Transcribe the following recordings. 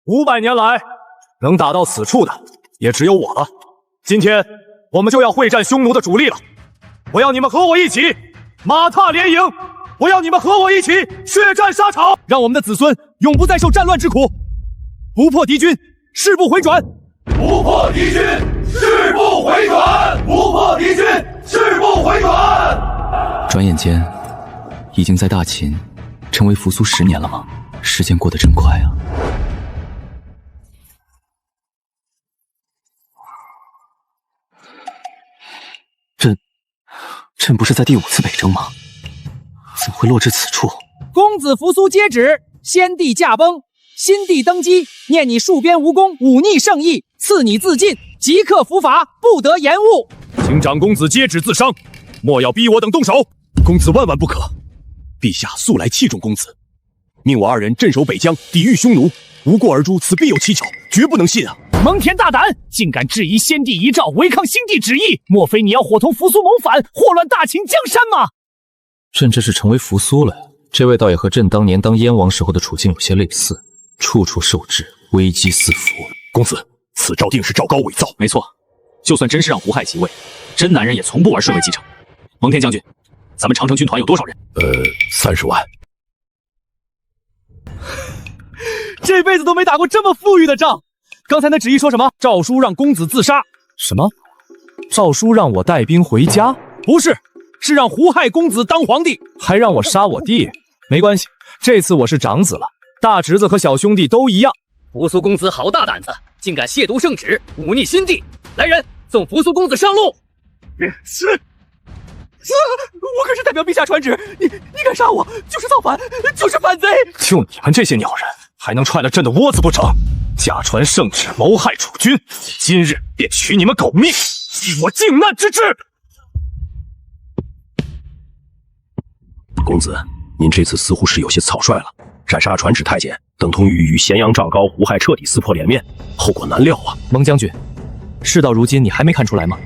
500年来，能打到此处的也只有我了。今天我们就要会战匈奴的主力了，我要你们和我一起马踏连营，我要你们和我一起血战沙场，让我们的子孙永不再受战乱之苦。不破敌军，誓不回转。不破敌军，誓不回转！不破敌军，誓不回转！转眼间，已经在大秦成为扶苏10年了吗？时间过得真快啊！朕不是在第5次北征吗？怎么会落至此处？公子扶苏接旨，先帝驾崩，新帝登基，念你戍边无功，忤逆圣意，赐你自尽，即刻伏法，不得延误。请长公子接旨自伤，莫要逼我等动手。公子万万不可！陛下素来器重公子，命我2人镇守北疆，抵御匈奴，无过而诛，此必有蹊跷，绝不能信啊！蒙恬大胆，竟敢质疑先帝遗诏，违抗新帝旨意！莫非你要伙同扶苏谋反，祸乱大秦江山吗？朕这是成为扶苏了，这位倒也和朕当年当燕王时候的处境有些类似，处处受制，危机四伏。公子，此诏定是赵高伪造。没错，就算真是让胡亥即位，真男人也从不玩顺位继承。蒙恬将军，咱们长城军团有多少人？30万。这辈子都没打过这么富裕的仗。刚才那旨意说什么？诏书让公子自杀。什么？诏书让我带兵回家？不是，是让胡亥公子当皇帝，还让我杀我弟。没关系，这次我是长子了，大侄子和小兄弟都一样。扶苏公子好大胆子，竟敢亵渎圣旨，忤逆新帝！来人，送扶苏公子上路。是，我可是代表陛下传旨，你敢杀我，就是造反，就是反贼！就你们这些鸟人，还能踹了朕的窝子不成？假传圣旨，谋害楚军，今日便取你们狗命，以我靖难之志！公子，您这次似乎是有些草率了。斩杀传旨太监，等同于与咸阳赵高、胡亥彻底撕破脸面，后果难料啊！蒙将军，事到如今，你还没看出来吗？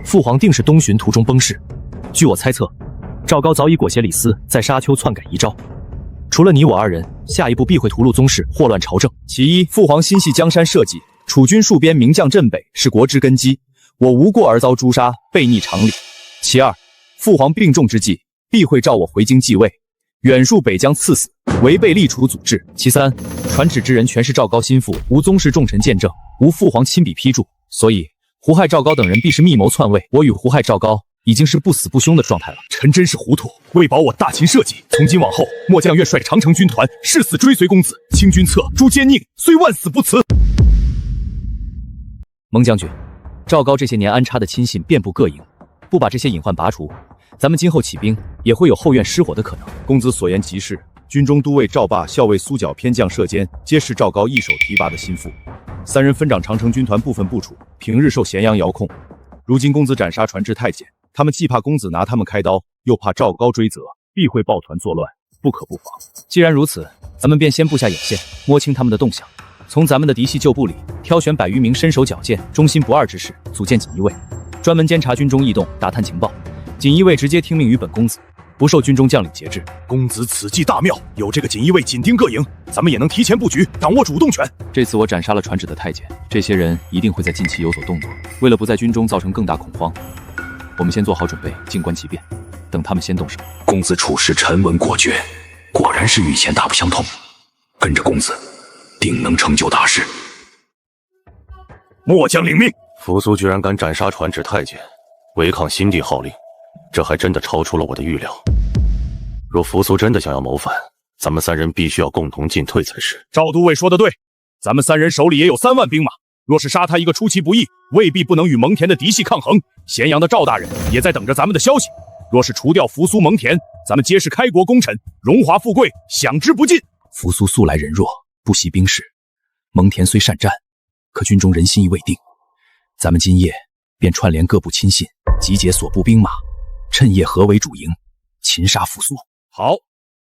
父皇定是东巡途中崩逝。据我猜测，赵高早已裹挟李斯在沙丘篡改遗诏。除了你我2人，下一步必会屠戮宗室，祸乱朝政。其一，父皇心系江山社稷，楚军戍边，名将镇北，是国之根基。我无过而遭诛杀，悖逆常理。其二，父皇病重之际，必会召我回京继位，远戍北疆赐死，违背立储祖制。其三，传旨之人全是赵高心腹，无宗室重臣见证，无父皇亲笔批注，所以胡亥、赵高等人必是密谋篡位。我与胡亥、赵高已经是不死不休的状态了。臣真是糊涂，为保我大秦社稷，从今往后，末将愿率长城军团誓死追随公子，清君侧，诛奸佞，虽万死不辞。蒙将军，赵高这些年安插的亲信遍布各营，不把这些隐患拔除，咱们今后起兵也会有后院失火的可能。公子所言极是，军中都尉赵霸、校尉苏角偏将射监，皆是赵高一手提拔的心腹。3人分掌长城军团部分部署，平日受咸阳遥控。如今公子斩杀传旨太监，他们既怕公子拿他们开刀，又怕赵高追责，必会抱团作乱，不可不防。既然如此，咱们便先布下眼线，摸清他们的动向，从咱们的嫡系旧部里挑选100余名身手矫健、忠心不二之士，组建锦衣卫，专门监察军中异动，打探情报。锦衣卫直接听命于本公子，不受军中将领节制。公子此计大妙，有这个锦衣卫紧盯各营，咱们也能提前布局，掌握主动权。这次我斩杀了传旨的太监，这些人一定会在近期有所动作。为了不在军中造成更大恐慌，我们先做好准备，静观其变，等他们先动手。公子处事沉稳果决，果然是与以前大不相同。跟着公子，定能成就大事。末将领命。扶苏居然敢斩杀传旨太监，违抗新帝号令，这还真的超出了我的预料。若扶苏真的想要谋反，咱们3人必须要共同进退才是。赵都尉说的对，咱们3人手里也有3万兵马，若是杀他一个出其不意，未必不能与蒙恬的嫡系抗衡。咸阳的赵大人也在等着咱们的消息。若是除掉扶苏、蒙恬，咱们皆是开国功臣，荣华富贵享之不尽。扶苏素来人弱，不习兵事，蒙恬虽善战，可军中人心亦未定。咱们今夜便串联各部亲信，集结所部兵马，趁夜合围主营，擒杀扶苏。好，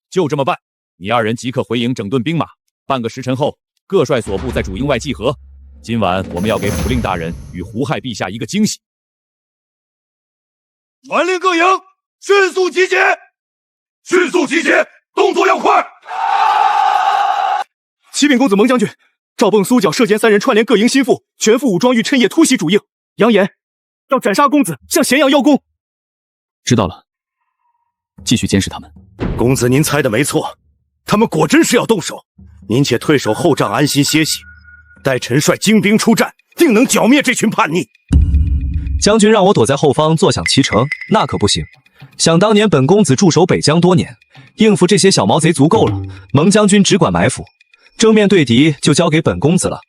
就这么办。你2人即刻回营整顿兵马，半个时辰后，各率所部在主营外集合。今晚我们要给普令大人与胡亥陛下一个惊喜。传令各营，迅速集结！迅速集结，动作要快！启禀公子蒙将军，赵迸、苏角、射监三人串联各营心腹，全副武装，欲趁夜突袭主营，扬言要斩杀公子，向咸阳邀功。知道了，继续监视他们。公子，您猜的没错，他们果真是要动手。您且退守后帐，安心歇息，待臣率精兵出战，定能剿灭这群叛逆。将军让我躲在后方坐享其成，那可不行。想当年本公子驻守北疆多年，应付这些小毛贼足够了。蒙将军只管埋伏，正面对敌就交给本公子了。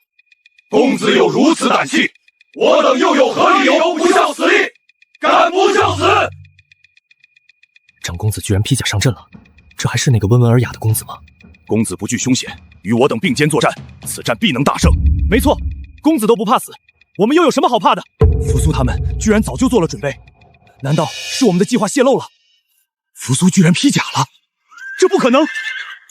公子有如此胆气，我等又有何理由不效此令？敢不效死？长公子居然披甲上阵了，这还是那个温文尔雅的公子吗？公子不惧凶险，与我等并肩作战，此战必能大胜。没错，公子都不怕死，我们又有什么好怕的？扶苏他们居然早就做了准备，难道是我们的计划泄露了？扶苏居然披甲了，这不可能！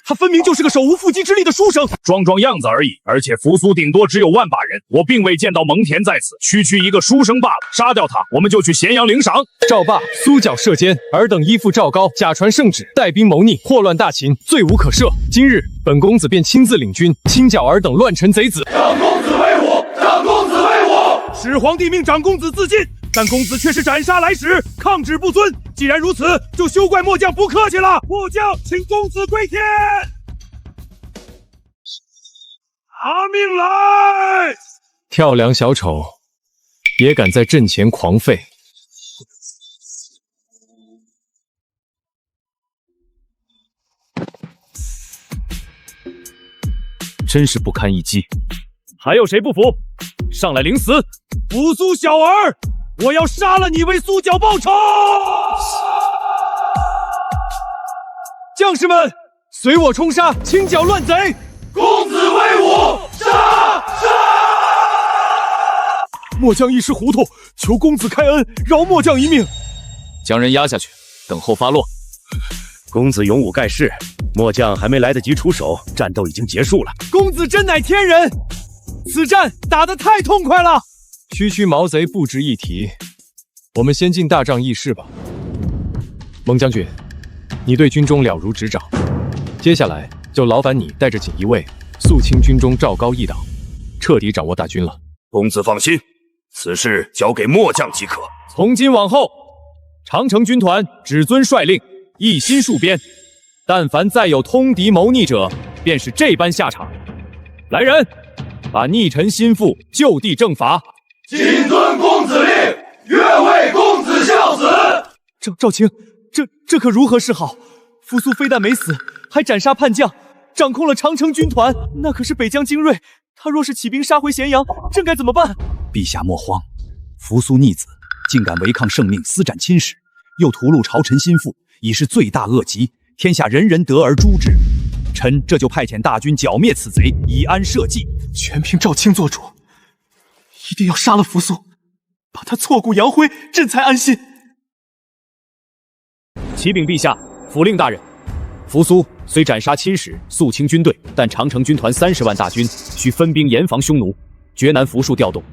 他分明就是个手无缚鸡之力的书生，装样子而已。而且扶苏顶多只有万把人，我并未见到蒙恬在此，区一个书生罢了。杀掉他，我们就去咸阳领赏。赵霸、苏角、射监尔等依附赵高，假传圣旨，带兵谋逆，祸乱大秦，罪无可赦。今日本公子便亲自领军，清剿尔等乱臣贼子。长公子威武！长公子威武！始皇帝命长公子自尽，但公子却是斩杀来使，抗旨不遵。既然如此，就休怪末将不客气了。末将请公子归天。拿命来！跳梁小丑也敢在阵前狂吠。真是不堪一击！还有谁不服？上来领死！扶苏小儿，我要杀了你为苏角报仇！将士们，随我冲杀，清剿乱贼！公子威武！杀！末将一时糊涂，求公子开恩，饶末将一命。将人押下去，等候发落。公子勇武盖世，末将还没来得及出手，战斗已经结束了。公子真乃天人，此战打得太痛快了。区毛贼不值一提，我们先进大帐议事吧。蒙将军，你对军中了如指掌，接下来就劳烦你带着锦衣卫肃清军中赵高一党，彻底掌握大军了。公子放心，此事交给末将即可。从今往后，长城军团只遵帅令，一心戍边，但凡再有通敌谋逆者，便是这般下场。来人，把逆臣心腹就地正法。谨遵公子令，愿为公子效死。赵青，这可如何是好？扶苏非但没死，还斩杀叛将，掌控了长城军团，那可是北疆精锐。他若是起兵杀回咸阳，朕该怎么办？陛下莫慌，扶苏逆子竟敢违抗圣命，私斩亲使，又屠戮朝臣心腹，已是罪大恶极，天下人人得而诛之。臣这就派遣大军剿灭此贼，以安社稷。全凭赵青做主，一定要杀了扶苏，把他挫骨扬灰，朕才安心。启禀陛下，府令大人，扶苏虽斩杀亲使，肃清军队，但长城军团30万大军，需分兵严防匈奴，绝难扶树调动。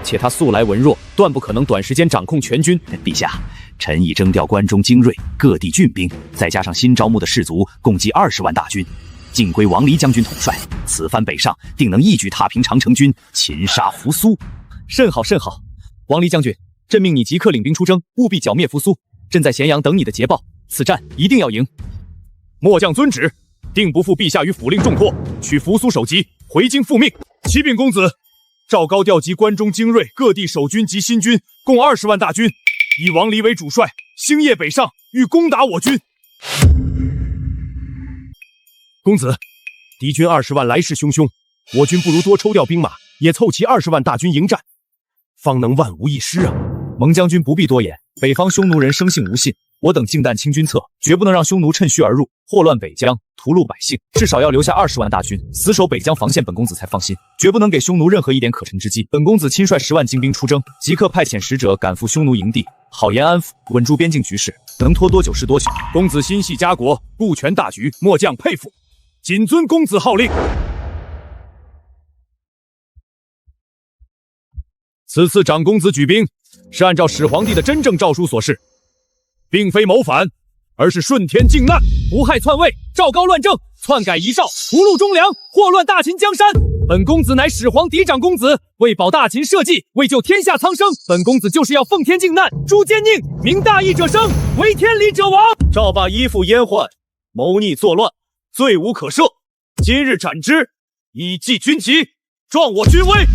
且他素来文弱，断不可能短时间掌控全军。陛下，臣已征调关中精锐、各地郡兵，再加上新招募的士卒，共计20万大军，尽归王离将军统帅。此番北上，定能一举踏平长城军，擒杀扶苏。甚好，甚好！王离将军，朕命你即刻领兵出征，务必剿灭扶苏。朕在咸阳等你的捷报，此战一定要赢。末将遵旨，定不负陛下与府令重托，取扶苏首级，回京复命。启禀公子，赵高调集关中精锐、各地守军及新军，共20万大军，以王离为主帅，星夜北上，欲攻打我军。公子，敌军20万来势汹汹，我军不如多抽调兵马，也凑齐20万大军迎战，方能万无一失啊！蒙将军不必多言，北方匈奴人生性无信，我等静淡清君侧，绝不能让匈奴趁虚而入，祸乱北疆，屠戮百姓。至少要留下20万大军，死守北疆防线，本公子才放心，绝不能给匈奴任何一点可乘之机。本公子亲率10万精兵出征，即刻派遣使者赶赴匈奴营地，好言安抚，稳住边境局势，能拖多久是多久。公子心系家国，顾全大局，末将佩服，谨遵公子号令。此次长公子举兵，是按照始皇帝的真正诏书所示，并非谋反，而是顺天靖难，不害篡位，赵高乱政，篡改遗诏，屠戮忠良，祸乱大秦江山。本公子乃始皇嫡长公子，为保大秦社稷，为救天下苍生，本公子就是要奉天靖难，诛奸佞，明大义者生，为天理者亡。赵霸依附阉宦，谋逆作乱，罪无可赦。今日斩之，以祭军旗，壮我军威。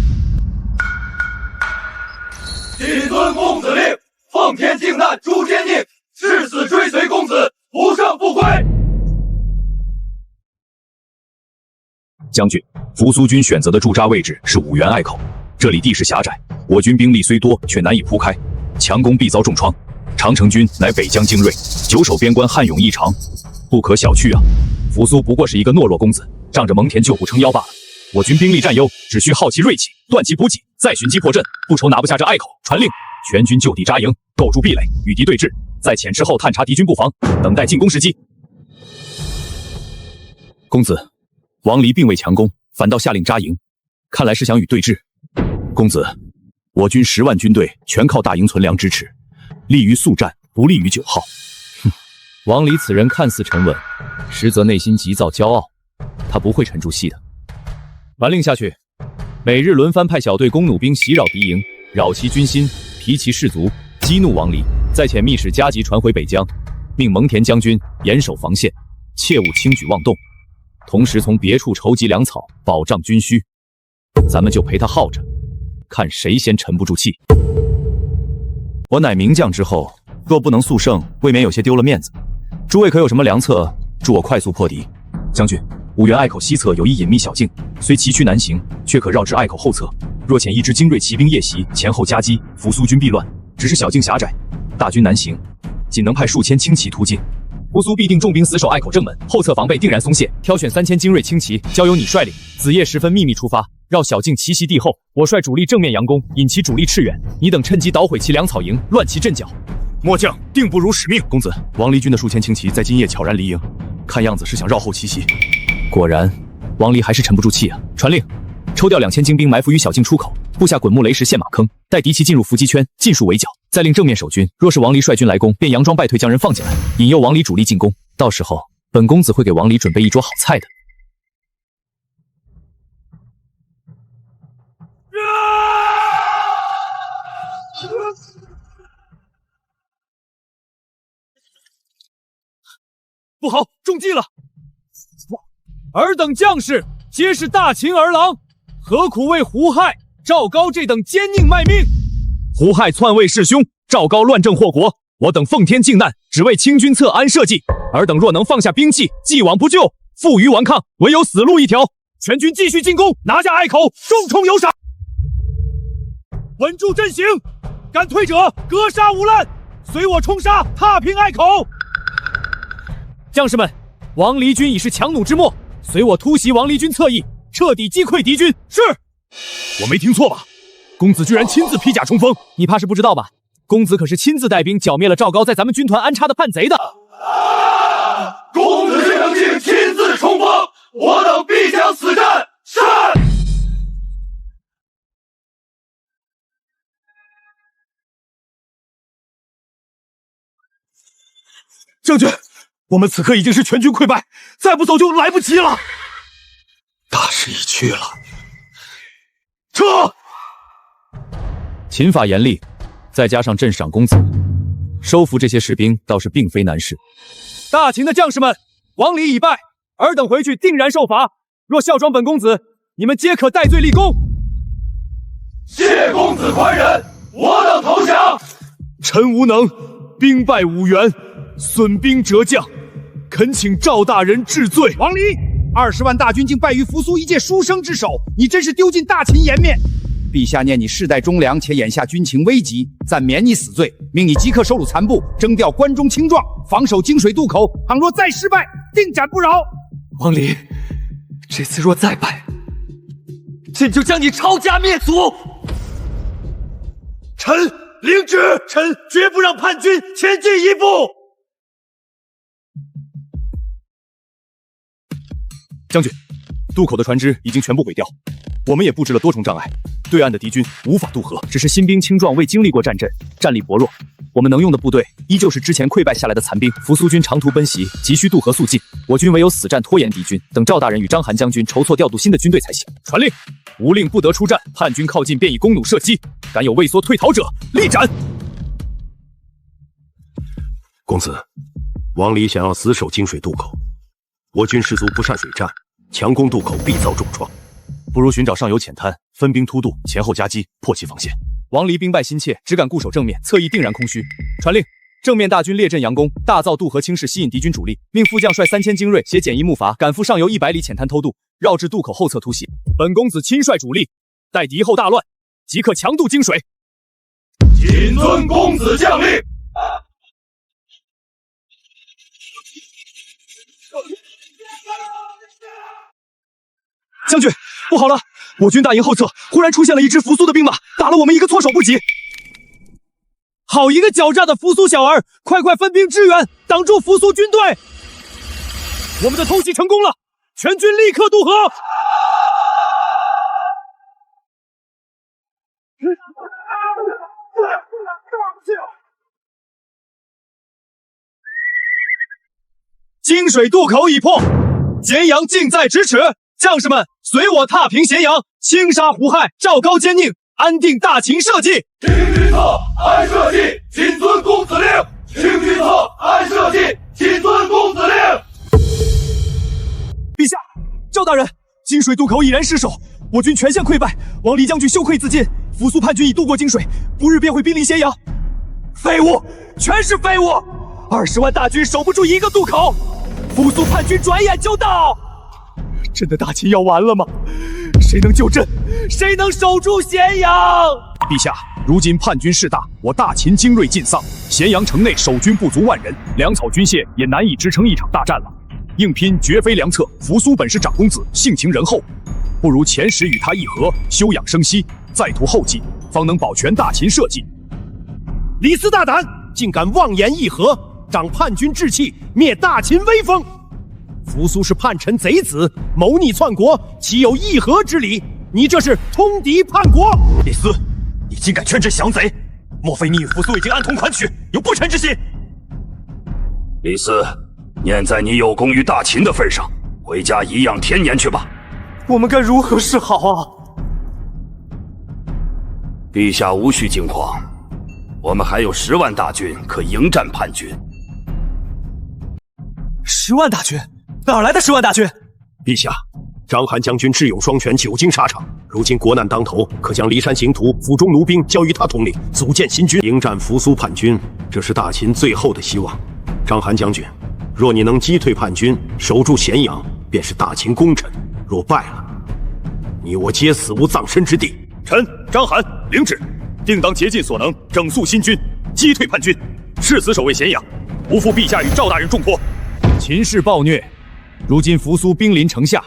谨遵公子令，奉天靖难，诛奸佞，誓死追随公子，不胜不归。将军，扶苏军选择的驻扎位置是五原隘口，这里地势狭窄，我军兵力虽多，却难以铺开，强攻必遭重创。长城军乃北疆精锐，久守边关悍勇异常，不可小觑啊！扶苏不过是一个懦弱公子，仗着蒙恬救护撑腰罢了。我军兵力占优，只需耗其锐气，断其补给，再寻机破阵，不愁拿不下这隘口。传令，全军就地扎营，构筑壁垒，与敌对峙，在潜势后探查敌军布防，等待进攻时机。公子，王离并未强攻，反倒下令扎营，看来是想与对峙。公子，我军10万军队全靠大营存粮支持，利于速战，不利于久耗。哼，王离此人看似沉稳，实则内心急躁骄傲，他不会沉住气的。传令下去，每日轮番派小队弓弩兵袭扰敌营，扰其军心，疲其士卒，激怒王离，再遣密使加急传回北疆，命蒙恬将军严守防线，切勿轻举妄动。同时从别处筹集粮草，保障军需。咱们就陪他耗着，看谁先沉不住气。我乃名将之后，若不能速胜，未免有些丢了面子。诸位可有什么良策，助我快速破敌？将军，五原隘口西侧有一隐秘小径，虽崎岖难行，却可绕至隘口后侧。若遣一支精锐骑兵夜袭，前后夹击，扶苏军必乱。只是小径狭窄，大军难行，仅能派数千轻骑突进。扶苏必定重兵死守隘口正门，后侧防备定然松懈。挑选3000精锐轻骑，交由你率领，子夜时分秘密出发，绕小径奇袭地后。我率主力正面佯攻，引其主力驰远，你等趁机捣毁其粮草营，乱其阵脚。末将定不辱使命。公子，王离军的数千轻骑在今夜悄然离营，看样子是想绕后奇袭。果然，王离还是沉不住气啊！传令，抽调2000精兵埋伏于小径出口，布下滚木雷石陷马坑，待敌骑进入伏击圈，尽数围剿，再令正面守军。若是王离率军来攻，便佯装败退，将人放进来，引诱王离主力进攻。到时候，本公子会给王离准备一桌好菜的。不好，中计了！尔等将士皆是大秦儿郎，何苦为胡亥、赵高这等奸佞卖命？胡亥篡位弑兄，赵高乱政祸国，我等奉天靖难，只为清君侧安社稷。尔等若能放下兵器，既往不咎，负隅顽抗，唯有死路一条。全军继续进攻，拿下隘口，重重有赏。稳住阵型，敢退者格杀无滥，随我冲杀，踏平隘口。将士们，王离军已是强弩之末，随我突袭王离军侧翼，彻底击溃敌军。是。我没听错吧？公子居然亲自披甲冲锋？你怕是不知道吧？公子可是亲自带兵剿灭了赵高在咱们军团安插的叛贼的。公子之能劲亲自冲锋，我等必将死战。是。将军，我们此刻已经是全军溃败，再不走就来不及了。大势已去了，撤！秦法严厉，再加上镇赏公子，收服这些士兵倒是并非难事。大秦的将士们，王离已败，尔等回去定然受罚。若效忠本公子，你们皆可戴罪立功。谢公子宽仁，我等投降。臣无能，兵败五原，损兵折将，恳请赵大人治罪。王离，20万大军竟败于扶苏一介书生之手，你真是丢尽大秦颜面。陛下念你世代忠良，且眼下军情危急，暂免你死罪，命你即刻收拢残部，征调关中青壮，防守泾水渡口。倘若再失败，定斩不饶。王离，这次若再败，朕就将你抄家灭族。臣领旨，臣绝不让叛军前进一步。将军，渡口的船只已经全部毁掉，我们也布置了多重障碍，对岸的敌军无法渡河。只是新兵青壮未经历过战阵，战力薄弱，我们能用的部队依旧是之前溃败下来的残兵。扶苏军长途奔袭，急需渡河速进，我军唯有死战拖延敌军，等赵大人与章邯将军筹措调度新的军队才行。传令，无令不得出战，叛军靠近便以弓弩射击，敢有畏缩退逃者，立斩。公子，王离想要死守金水渡口，我军士卒不善水战，强攻渡口必遭重创。不如寻找上游浅滩，分兵突渡，前后夹击，破其防线。王离兵败心切，只敢固守正面，侧翼定然空虚。传令，正面大军列阵佯攻，大造渡河轻势，吸引敌军主力。命副将率3000精锐携简易木筏赶赴上游100里浅滩偷渡，绕至渡口后侧突袭。本公子亲率主力，待敌后大乱，即刻强渡泾水。谨遵公子将令。将军，不好了！我军大营后侧忽然出现了一支扶苏的兵马，打了我们一个措手不及。好一个狡诈的扶苏小儿！快分兵支援，挡住扶苏军队！我们的偷袭成功了，全军立刻渡河！泾水渡口已破，咸阳近在咫尺。将士们，随我踏平咸阳，轻杀胡亥，赵高奸佞，安定大秦社稷。听军策，按社稷，谨遵公子令。听军策，按社稷，谨遵公子令。陛下，赵大人，泾水渡口已然失守，我军全线溃败，王离将军羞愧自尽，扶苏叛军已渡过泾水，不日便会兵临咸阳。废物，全是废物！20万大军守不住一个渡口，扶苏叛军转眼就到。朕的大秦要完了吗？谁能救朕？谁能守住咸阳？陛下，如今叛军势大，我大秦精锐尽丧，咸阳城内守军不足10000人，粮草军械也难以支撑一场大战了。硬拼绝非良策。扶苏本是长公子，性情仁厚，不如前时与他议和，休养生息，再图后继，方能保全大秦社稷。李斯大胆，竟敢妄言议和，长叛军志气，灭大秦威风。扶苏是叛臣贼子，谋逆篡国，岂有议和之理？你这是通敌叛国！李斯，你竟敢劝这降贼？莫非你与扶苏已经暗通款曲，有不臣之心？李斯，念在你有功于大秦的份上，回家颐养天年去吧。我们该如何是好啊？陛下无需惊慌，我们还有10万大军可迎战叛军。10万大军？哪来的10万大军？陛下，章邯将军智勇双全，久经沙场，如今国难当头，可将骊山行徒、府中奴兵交于他统领，组建新军，迎战扶苏叛军，这是大秦最后的希望。章邯将军，若你能击退叛军，守住咸阳，便是大秦功臣；若败了，你我皆死无葬身之地。臣章邯领旨，定当竭尽所能，整肃新军，击退叛军，誓死守卫咸阳，不负陛下与赵大人重托。秦氏暴虐，如今扶苏兵临城下，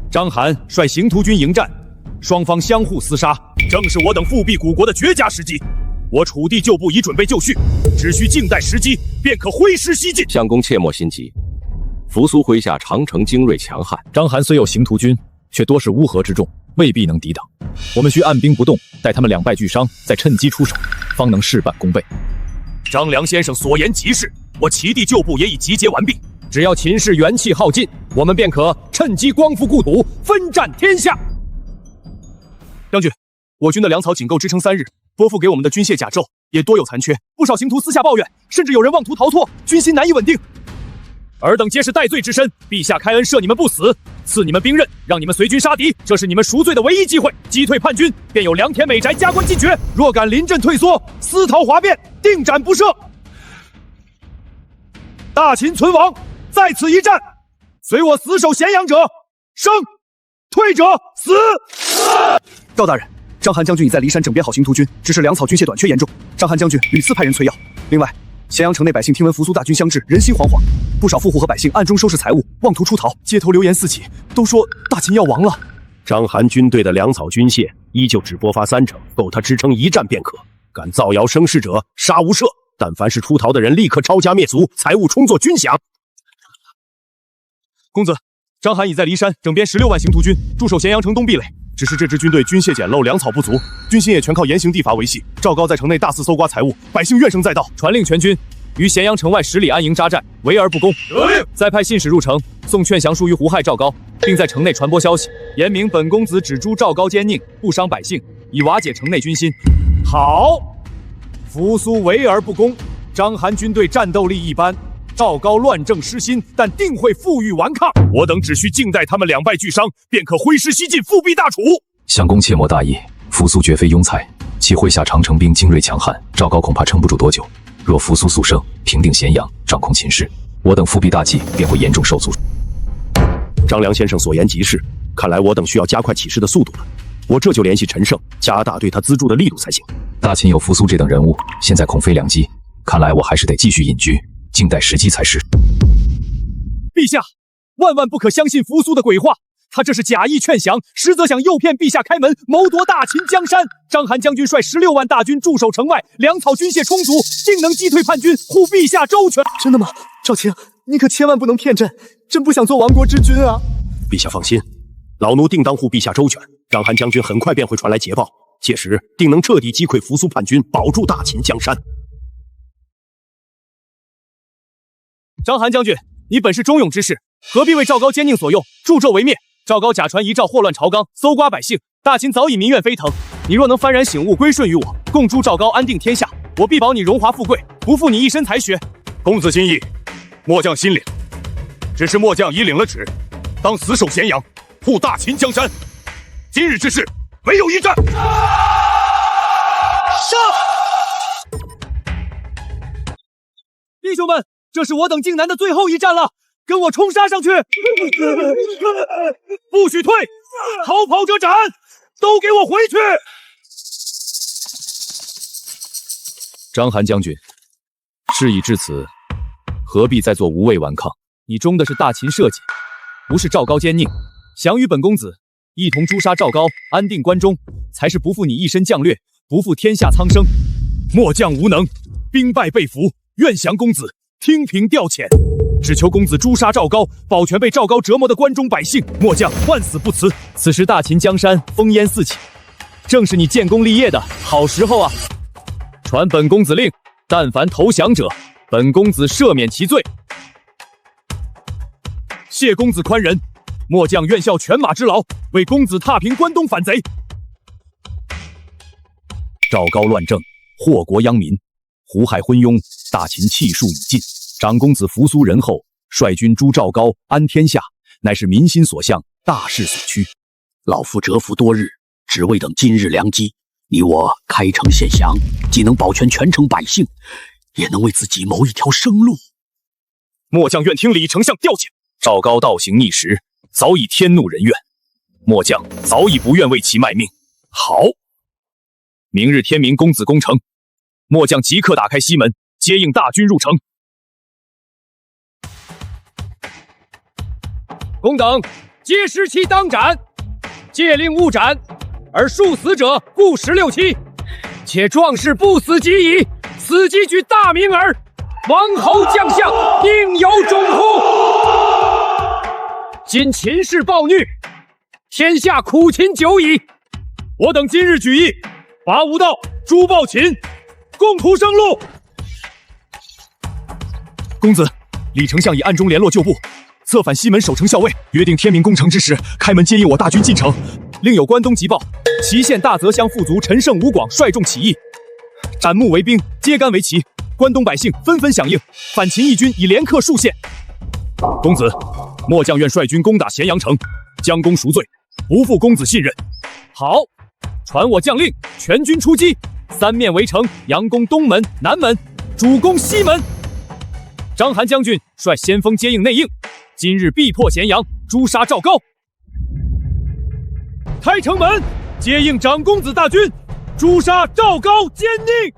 章邯率刑徒军迎战，双方相互厮杀，正是我等复辟古国的绝佳时机。我楚地旧部已准备就绪，只需静待时机，便可挥师西进。相公切莫心急，扶苏麾下长城精锐强悍，章邯虽有刑徒军，却多是乌合之众，未必能抵挡。我们需按兵不动，待他们两败俱伤，再趁机出手，方能事半功倍。张良先生所言极是，我齐地旧部也已集结完毕。只要秦氏元气耗尽，我们便可趁机光复故土，分占天下。将军，我军的粮草仅够支撑3日，拨付给我们的军械甲胄也多有残缺，不少刑徒私下抱怨，甚至有人妄图逃脱，军心难以稳定。尔等皆是戴罪之身，陛下开恩赦你们不死，赐你们兵刃，让你们随军杀敌，这是你们赎罪的唯一机会。击退叛军，便有良田美宅，加官进爵。若敢临阵退缩，私逃哗变，定斩不赦。大秦存亡，在此一战，随我死守咸阳者生，退者死。赵大人，章邯将军已在骊山整编好刑徒军，只是粮草军械短缺严重，章邯将军屡次派人催要。另外，咸阳城内百姓听闻扶苏大军相至，人心惶惶，不少富户和百姓暗中收拾财物，妄图出逃，街头流言四起，都说大秦要亡了。章邯军队的粮草军械依旧只拨发30%，够他支撑一战便可。敢造谣生事者，杀无赦。但凡是出逃的人，立刻抄家灭族，财物充作军饷。公子，章邯已在骊山整编16万刑徒军，驻守咸阳城东壁垒，只是这支军队军械简陋，粮草不足，军心也全靠严刑地罚维系。赵高在城内大肆搜刮财物，百姓怨声载道。传令全军于咸阳城外10里安营扎寨，围而不攻。得令。再派信使入城，送劝降书于胡亥、赵高，并在城内传播消息，言明本公子只诛赵高奸佞，不伤百姓，以瓦解城内军心。好，扶苏围而不攻，章邯军队战斗力一般。赵高乱政失心，但定会负隅顽抗。我等只需静待他们两败俱伤，便可挥师西进，复辟大楚。相公切莫大意，扶苏绝非庸才，其麾下长城兵精锐强悍，赵高恐怕撑不住多久。若扶苏速胜，平定咸阳，掌控秦氏，我等复辟大计便会严重受阻。张良先生所言极是，看来我等需要加快起事的速度了。我这就联系陈胜，加大对他资助的力度才行。大秦有扶苏这等人物，现在恐非良机，看来我还是得继续隐居，静待时机才是。陛下，万万不可相信扶苏的鬼话，他这是假意劝降，实则想诱骗陛下开门，谋夺大秦江山。章邯将军率16万大军驻守城外，粮草军械充足，定能击退叛军，护陛下周全。真的吗？赵卿，你可千万不能骗朕，朕不想做亡国之君啊！陛下放心，老奴定当护陛下周全。章邯将军很快便会传来捷报，届时定能彻底击溃扶苏叛军，保住大秦江山。章邯将军，你本是忠勇之士，何必为赵高奸佞所用，助纣为灭？赵高假传遗诏，祸乱朝纲，搜刮百姓，大秦早已民怨沸腾。你若能幡然醒悟，归顺于我，共诛赵高，安定天下，我必保你荣华富贵，不负你一身才学。公子心意，末将心领。只是末将已领了旨，当死守咸阳，护大秦江山。今日之事，唯有一战。上！弟兄们，这是我等靖南的最后一战了，跟我冲杀上去！不许退，逃跑者斩！都给我回去！章邯将军，事已至此，何必再做无谓顽抗？你中的是大秦社稷，不是赵高奸佞。降于本公子，一同诛杀赵高，安定关中，才是不负你一身将略，不负天下苍生。末将无能，兵败被俘，愿降公子听凭调遣，只求公子诛杀赵高，保全被赵高折磨的关中百姓。末将万死不辞。此时大秦江山烽烟四起，正是你建功立业的好时候啊！传本公子令，但凡投降者，本公子赦免其罪。谢公子宽仁，末将愿效犬马之劳，为公子踏平关东反贼。赵高乱政，祸国殃民，胡亥昏庸，大秦气数已尽。长公子扶苏仁厚，率军诛赵高，安天下，乃是民心所向，大势所趋。老夫蛰伏多日，只为等今日良机。你我开城献降，既能保全全城百姓，也能为自己谋一条生路。末将愿听李丞相调遣。赵高倒行逆施，早已天怒人怨，末将早已不愿为其卖命。好，明日天明，公子攻城，末将即刻打开西门，接应大军入城。公等皆失期当斩，戒令勿斩，而数死者故16期。且壮士不死即已，死即举大名耳。王侯将相宁有种乎？今秦氏暴虐，天下苦秦久矣。我等今日举义，伐无道，诛暴秦，共图生路。公子，李丞相已暗中联络旧部，策反西门守城校尉，约定天明攻城之时，开门接应我大军进城。另有关东急报，祁县大泽乡副卒陈胜、吴广率众起义，斩木为兵，揭竿为旗。关东百姓纷纷响应，反秦义军已连克数县。公子，末将愿率军攻打咸阳城，将功赎罪，不负公子信任。好，传我将令，全军出击，三面围城，佯攻东门、南门，主攻西门。章邯将军率先锋接应内应，今日必破咸阳，诛杀赵高。开城门，接应长公子大军，诛杀赵高奸佞。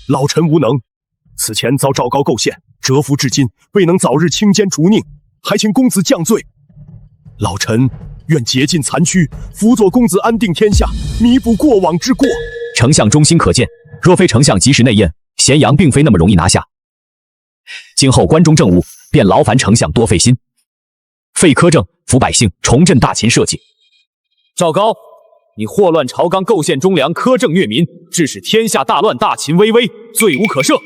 老臣无能，此前遭赵高构陷，蛰伏至今，未能早日清奸除佞，还请公子降罪。老臣愿竭尽残躯，辅佐公子安定天下，弥补过往之过。丞相忠心可见，若非丞相及时内应，咸阳并非那么容易拿下。今后关中政务，便劳烦丞相多费心，废苛政，扶百姓，重振大秦社稷。赵高，你祸乱朝纲，构陷忠良，苛政虐民，致使天下大乱，大秦危危，罪无可赦。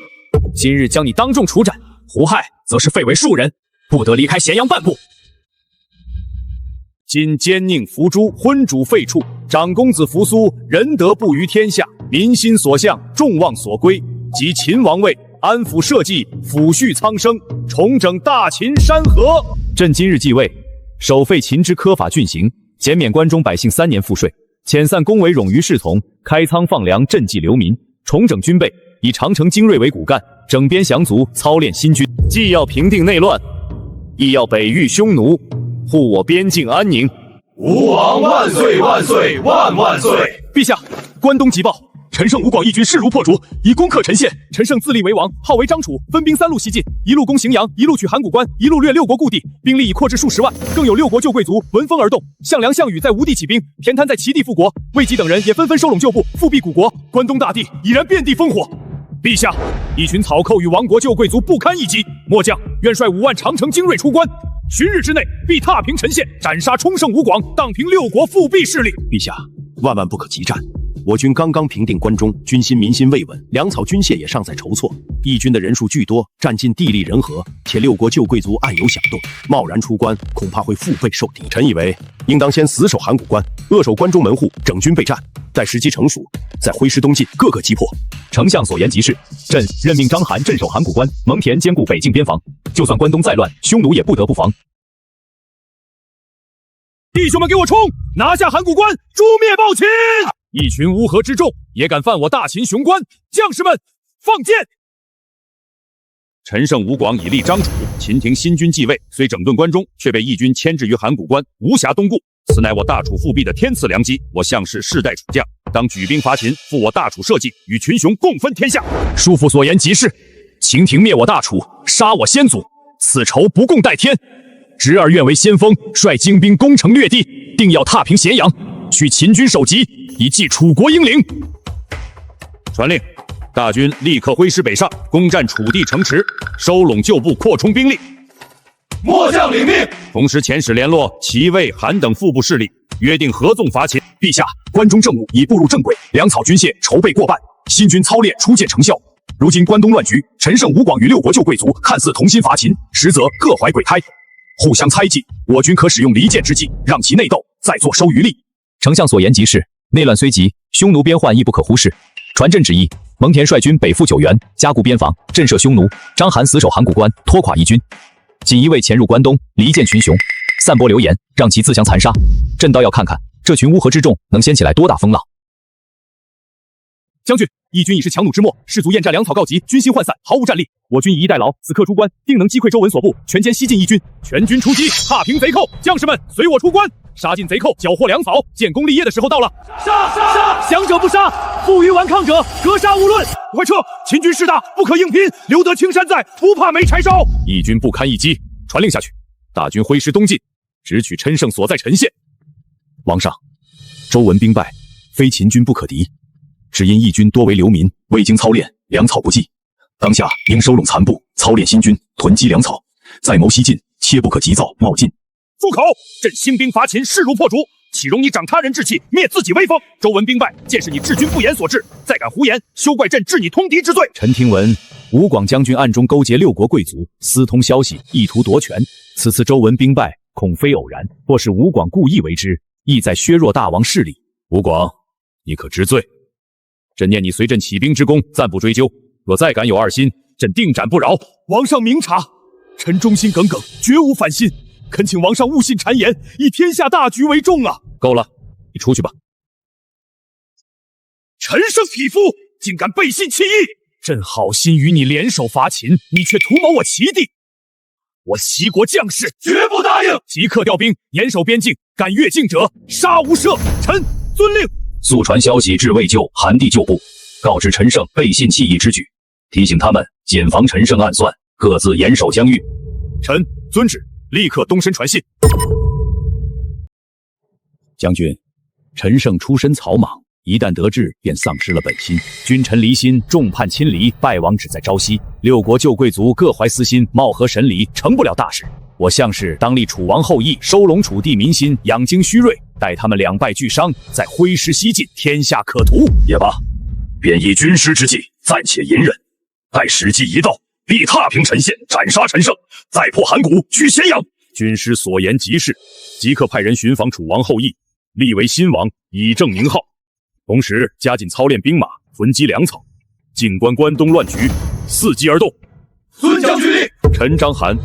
今日将你当众处斩，胡亥则是废为庶人，不得离开咸阳半步。今奸佞伏诛，昏主废黜，长公子扶苏仁德布于天下，民心所向，众望所归，即秦王位，安抚社稷，抚恤苍生，重整大秦山河。朕今日继位，首废秦之苛法峻刑，减免关中百姓3年赋税，遣散公为冗余侍从，开仓放粮，赈济流民，重整军备，以长城精锐为骨干，整编降卒，操练新军，既要平定内乱，亦要北御匈奴，护我边境安宁。吴王万岁万岁万万岁！陛下，关东急报，陈胜吴广义军势如破竹，已攻克陈县。陈胜自立为王，号为张楚，分兵3路西进，一路攻荥阳，一路取函谷关，一路掠6国故地，兵力已扩至数10万。更有6国旧贵族闻风而动，项梁、项羽在吴地起兵，田谭在齐地复国，魏济等人也纷纷收拢旧部，复辟古国。关东大地已然遍地烽火。陛下，一群草寇与亡国旧贵族不堪一击，末将愿率5万长城精锐出关，旬日之内必踏平陈县，斩杀冲胜吴广，荡平6国复辟势力。陛下，万万不可急战。我军刚刚平定关中，军心民心未稳，粮草军械也尚在筹措。义军的人数巨多，占尽地利人和，且6国旧贵族暗有响动，贸然出关，恐怕会腹背受敌。臣以为，应当先死守函谷关，扼守关中门户，整军备战，待时机成熟，再挥师东进，各个击破。丞相所言极是，朕任命章邯镇守函谷关，蒙恬兼顾北境边防，就算关东再乱，匈奴也不得不防。弟兄们，给我冲！拿下函谷关，诛灭暴秦！一群乌合之众也敢犯我大秦雄关，将士们放箭！陈胜吴广以立张楚，秦廷新军继位，虽整顿关中，却被义军牵制于函谷关，无暇东顾。此乃我大楚复辟的天赐良机，我项氏世代楚将，当举兵伐秦，复我大楚社稷，与群雄共分天下。叔父所言极是，秦廷灭我大楚，杀我先祖，此仇不共戴天。侄儿愿为先锋，率精兵攻城略地，定要踏平咸阳，取秦军首级，以祭楚国英灵。传令，大军立刻挥师北上，攻占楚地城池，收拢旧部，扩充兵力。末将领命。同时遣使联络齐、魏、韩等腹部势力，约定合纵伐秦。陛下，关中政务已步入正轨，粮草军械筹备过半，新军操练初见成效。如今关东乱局，陈胜吴广与6国旧贵族看似同心伐秦，实则各怀鬼胎，互相猜忌。我军可使用离间之计，让其内斗，再坐收渔利。丞相所言极是，内乱虽急，匈奴边患亦不可忽视。传朕旨意，蒙恬率军北赴九原，加固边防，震慑匈奴；章邯死守函谷关，拖垮义军。锦衣卫潜入关东，离间群雄，散播流言，让其自相残杀。朕倒要看看这群乌合之众能掀起来多大风浪。将军，义军已是强弩之末，士卒厌战，粮草告急，军心涣散，毫无战力。我军以逸待劳，此刻出关，定能击溃周文所部，全歼西晋义军。全军出击，踏平贼寇！将士们，随我出关，杀尽贼寇，缴获粮草，建功立业的时候到了！杀！降者不杀，负隅顽抗者格杀勿论！快撤！秦军势大，不可硬拼，留得青山在，不怕没柴烧。义军不堪一击，传令下去，大军挥师东进，直取陈胜所在陈县。王上，周文兵败，非秦军不可敌，只因义军多为流民，未经操练，粮草不济。当下应收拢残部，操练新军，囤积粮草，再谋西进，切不可急躁冒进。住口！朕兴兵伐秦，势如破竹，岂容你长他人志气，灭自己威风？周文兵败，见是你治军不严所致，再敢胡言，休怪朕治你通敌之罪。臣听闻吴广将军暗中勾结6国贵族，私通消息，意图夺权。此次周文兵败，恐非偶然，或是吴广故意为之，意在削弱大王势力。吴广，你可知罪？朕念你随朕起兵之功，暂不追究。若再敢有二心，朕定斩不饶。王上明察，臣忠心耿耿，绝无反心，恳请王上勿信谗言，以天下大局为重啊！够了，你出去吧。陈胜匹夫，竟敢背信弃义！朕好心与你联手伐秦，你却图谋我齐地。我齐国将士绝不答应！即刻调兵，严守边境，敢越境者，杀无赦！臣遵令。速传消息至魏旧、韩地旧部，告知陈胜背信弃义之举，提醒他们谨防陈胜暗算，各自严守疆域。臣遵旨，立刻东身传信。将军，陈胜出身草莽，一旦得志，便丧失了本心。君臣离心，众叛亲离，败亡只在朝夕。六国旧贵族各怀私心，貌合神离，成不了大事。我项是当立楚王后裔，收拢楚地民心，养精蓄锐，待他们两败俱伤，再挥师西进，天下可图。也罢，便以军师之计，暂且隐忍，待时机一到，必踏平陈县，斩杀陈胜，再破函谷，取咸阳。军师所言极是，即刻派人寻访楚王后裔，立为新王，以正名号。同时加紧操练兵马，囤积粮草，静观关东乱局，伺机而动。孙将军令。臣章邯，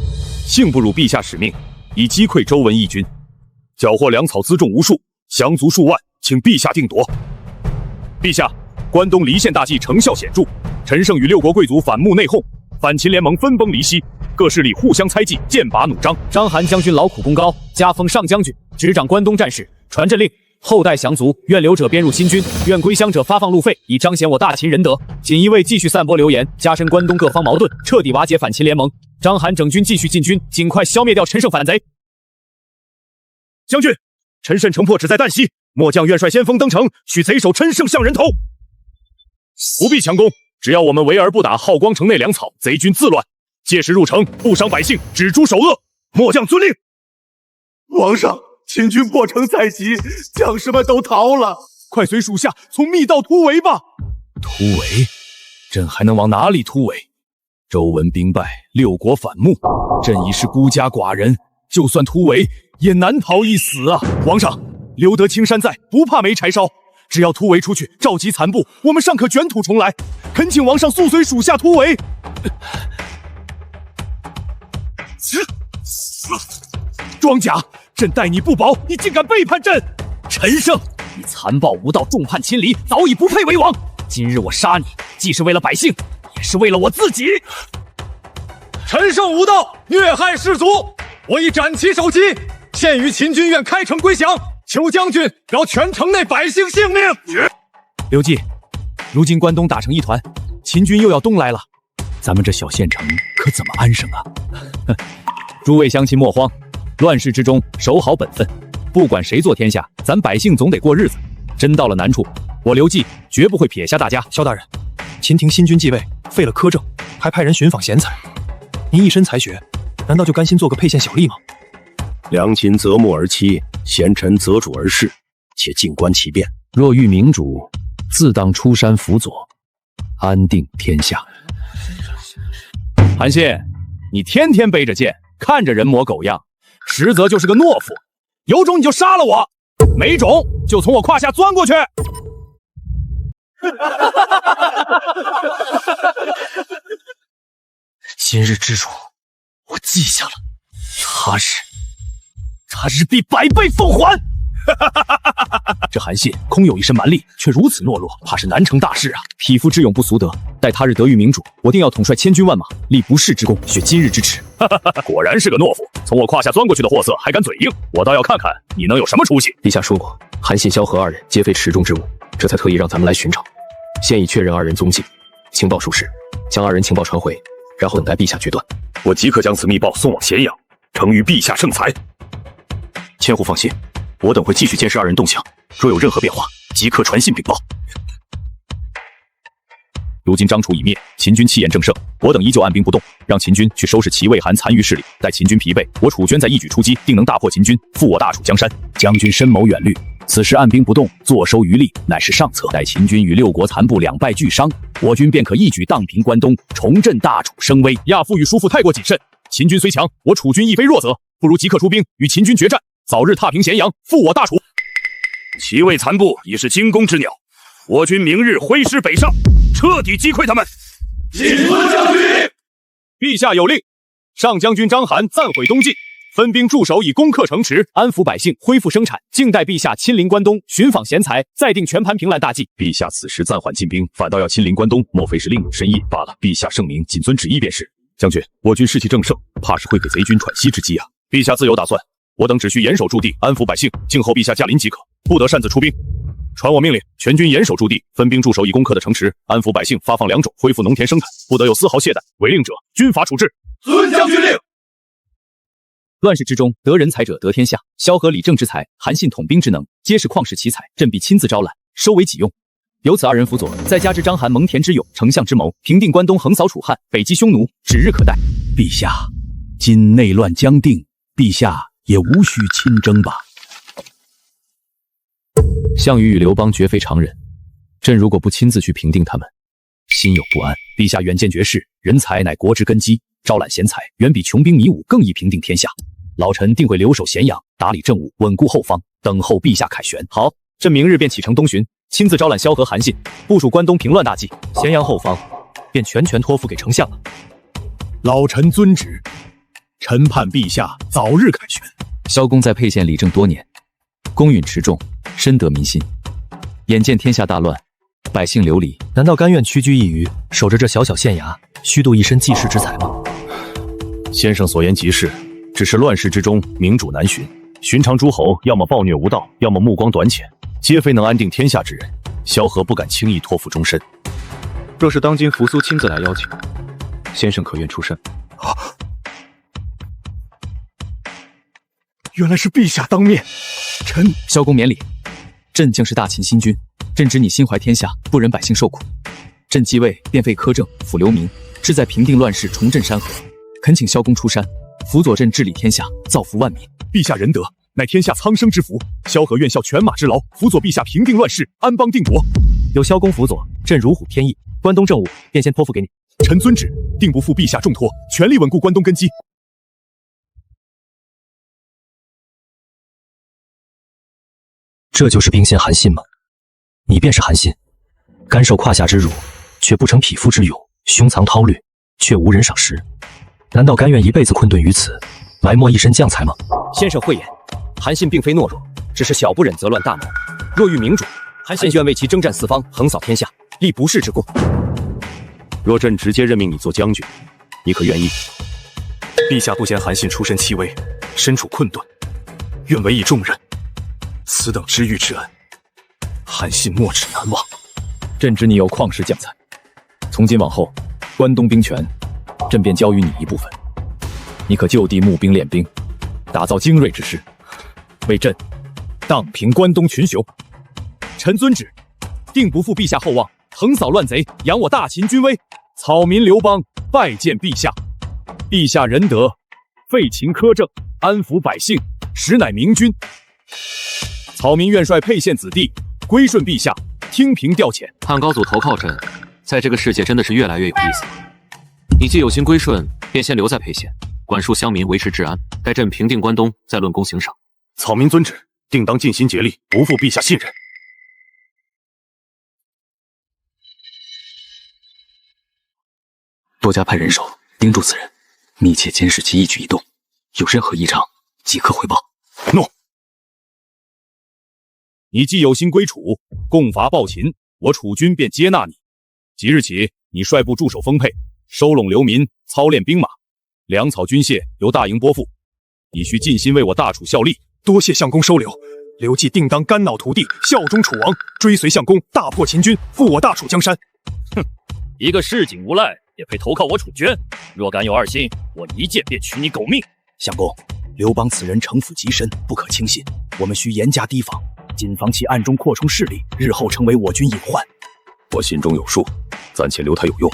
幸不辱陛下使命，以击溃周文义军，缴获粮草辎重无数，降卒数万，请陛下定夺。陛下，关东离间大计成效显著，陈胜与六国贵族反目内讧，反秦联盟分崩离析，各势力互相猜忌，剑拔弩张。章邯将军劳苦功高，加封上将军，执掌关东战事，传朕令。后代降卒，愿留者编入新军，愿归乡者发放路费，以彰显我大秦仁德。锦衣卫继续散播流言，加深关东各方矛盾，彻底瓦解反秦联盟。章邯整军继续进军，尽快消灭掉陈胜反贼。将军，陈胜城破只在旦夕，末将愿率先锋登城，取贼首陈胜相人头。不必强攻，只要我们围而不打，耗光城内粮草，贼军自乱。届时入城，不伤百姓，只诛首恶。末将遵令。皇上，秦军破城在即，将士们都逃了，快随属下从密道突围吧。突围？朕还能往哪里突围？周文兵败，六国反目，朕已是孤家寡人，就算突围，也难逃一死啊！皇上，留得青山在，不怕没柴烧。只要突围出去，召集残部，我们尚可卷土重来。恳请王上速随属下突围。装甲，朕待你不薄，你竟敢背叛朕！陈胜，你残暴无道，众叛亲离，早已不配为王。今日我杀你，既是为了百姓，也是为了我自己。陈胜无道，虐害士卒，我已斩其首级，献于秦军，愿开城归降。求将军饶全城内百姓性命。刘季，如今关东打成一团，秦军又要东来了，咱们这小县城可怎么安生啊？诸位乡亲莫慌，乱世之中守好本分，不管谁做天下，咱百姓总得过日子。真到了难处，我刘季绝不会撇下大家。萧大人，秦廷新君继位，废了苛政，还派人寻访贤才。您一身才学，难道就甘心做个沛县小吏吗？良禽择木而栖，贤臣择主而事，且静观其变。若欲明主，自当出山辅佐，安定天下。韩信，你天天背着剑，看着人模狗样，实则就是个懦夫。有种你就杀了我，没种就从我胯下钻过去。今日之辱，我记下了，他日必百倍奉还。这韩信空有一身蛮力，却如此懦弱，怕是难成大事啊！匹夫之勇不俗德，待他日得遇明主，我定要统帅千军万马，立不世之功，雪今日之耻。果然是个懦夫，从我胯下钻过去的货色还敢嘴硬，我倒要看看你能有什么出息。陛下说过，韩信、萧何二人皆非池中之物，这才特意让咱们来寻找。现已确认二人踪迹，情报属实，将二人情报传回，然后等待陛下决断。我即刻将此密报送往咸阳，呈于陛下圣裁。千户放心，我等会继续监视二人动向，若有任何变化，即刻传信禀报。如今张楚已灭，秦军气焰正盛，我等依旧按兵不动，让秦军去收拾齐魏韩残余势力。待秦军疲惫，我楚军再一举出击，定能大破秦军，复我大楚江山。将军深谋远虑，此时按兵不动，坐收渔利，乃是上策。待秦军与六国残部两败俱伤，我军便可一举荡平关东，重振大楚声威。亚父与叔父太过谨慎，秦军虽强，我楚军亦非弱则，不如即刻出兵与秦军决战，早日踏平咸阳，复我大楚。齐魏残部已是惊弓之鸟，我军明日挥师北上，彻底击溃他们。谨遵将军。陛下有令，上将军章邯暂毁东进，分兵驻守以攻克城池，安抚百姓，恢复生产，静待陛下亲临关东，寻访贤才，再定全盘平乱大计。陛下此时暂缓进兵，反倒要亲临关东，莫非是另有深意罢了。陛下圣明，谨遵旨意便是。将军，我军士气正盛，怕是会给贼军喘息之机啊。陛下自有打算，我等只需严守驻地，安抚百姓，静候陛下驾临即可，不得擅自出兵。传我命令，全军严守驻地，分兵驻守已攻克的城池，安抚百姓，发放粮种，恢复农田生产，不得有丝毫懈怠，违令者军法处置。遵将军令。乱世之中，得人才者得天下。萧何理政之才，韩信统兵之能，皆是旷世奇才，朕必亲自招揽，收为己用。由此二人辅佐，再加之章邯蒙恬之勇，丞相之谋，平定关东，横扫楚汉，北击匈奴，指日可待。陛下，今内乱将定，陛下也无需亲征吧？项羽与刘邦绝非常人，朕如果不亲自去平定他们，心有不安。陛下远见绝世，人才乃国之根基，招揽贤才，远比穷兵黧武更易平定天下。老臣定会留守咸阳，打理政务，稳固后方，等候陛下凯旋。好，朕明日便启程东巡，亲自招揽萧何、韩信，部署关东平乱大计。咸阳后方便全权托付给丞相了。老臣遵旨，臣盼陛下早日凯旋。萧公在沛县理政多年，公允持重，深得民心。眼见天下大乱，百姓流离，难道甘愿屈居一隅，守着这小小县衙，虚度一身济世之才吗？先生所言极是，只是乱世之中，明主难寻。寻常诸侯，要么暴虐无道，要么目光短浅，皆非能安定天下之人。萧何不敢轻易托付终身。若是当今扶苏亲自来邀请，先生可愿出山？原来是陛下当面。臣萧公免礼，朕竟是大秦新君，朕知你心怀天下，不忍百姓受苦。朕继位便废苛政，抚流民，志在平定乱世，重振山河。恳请萧公出山，辅佐朕治理天下，造福万民。陛下仁德，乃天下苍生之福。萧何愿效犬马之劳，辅佐陛下平定乱世，安邦定国。有萧公辅佐，朕如虎添翼，关东政务便先托付给你。臣遵旨，定不负陛下重托，全力稳固关东根基。这就是兵仙韩信吗？你便是韩信，甘受胯下之辱，却不成匹夫之勇，胸藏韬略，却无人赏识。难道甘愿一辈子困顿于此，埋没一身将才吗？先生慧眼，韩信并非懦弱，只是小不忍则乱大谋。若遇明主，韩信愿为其征战四方，横扫天下，立不世之功。若朕直接任命你做将军，你可愿意？陛下不嫌韩信出身戚微，身处困顿，愿委以重任。此等知遇之恩，韩信莫齿难忘。朕知你有旷世将才，从今往后，关东兵权，朕便交予你一部分。你可就地募兵练兵，打造精锐之师，为朕荡平关东群雄。臣遵旨，定不负陛下厚望，横扫乱贼，扬我大秦军威。草民刘邦拜见陛下。陛下仁德，废秦苛政，安抚百姓，实乃明君。草民愿率沛县子弟归顺陛下，听凭调遣。汉高祖投靠朕，在这个世界真的是越来越有意思。你既有心归顺，便先留在沛县，管束乡民，维持治安，待朕平定关东，再论功行赏。草民遵旨，定当尽心竭力，不负陛下信任。多加派人手盯住此人，密切监视其一举一动，有任何异常即刻汇报。诺。你既有心归楚，共伐暴秦，我楚军便接纳你。即日起，你率部驻守丰沛，收拢流民，操练兵马，粮草军械由大营拨付。你需尽心为我大楚效力。多谢相公收留，刘季定当肝脑涂地，效忠楚王，追随相公，大破秦军，复我大楚江山。哼，一个市井无赖也配投靠我楚军？若敢有二心，我一剑便取你狗命！相公，刘邦此人城府极深，不可轻信，我们需严加提防，谨防其暗中扩充势力，日后成为我军隐患。我心中有数，暂且留他有用，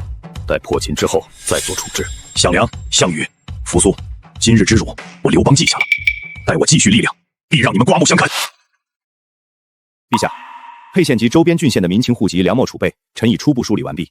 待破秦之后再做处置。项梁、项羽、扶苏，今日之辱，我刘邦记下了。待我积蓄力量，必让你们刮目相看。陛下，沛县及周边郡县的民情户籍、粮秣储备，臣已初步梳理完毕。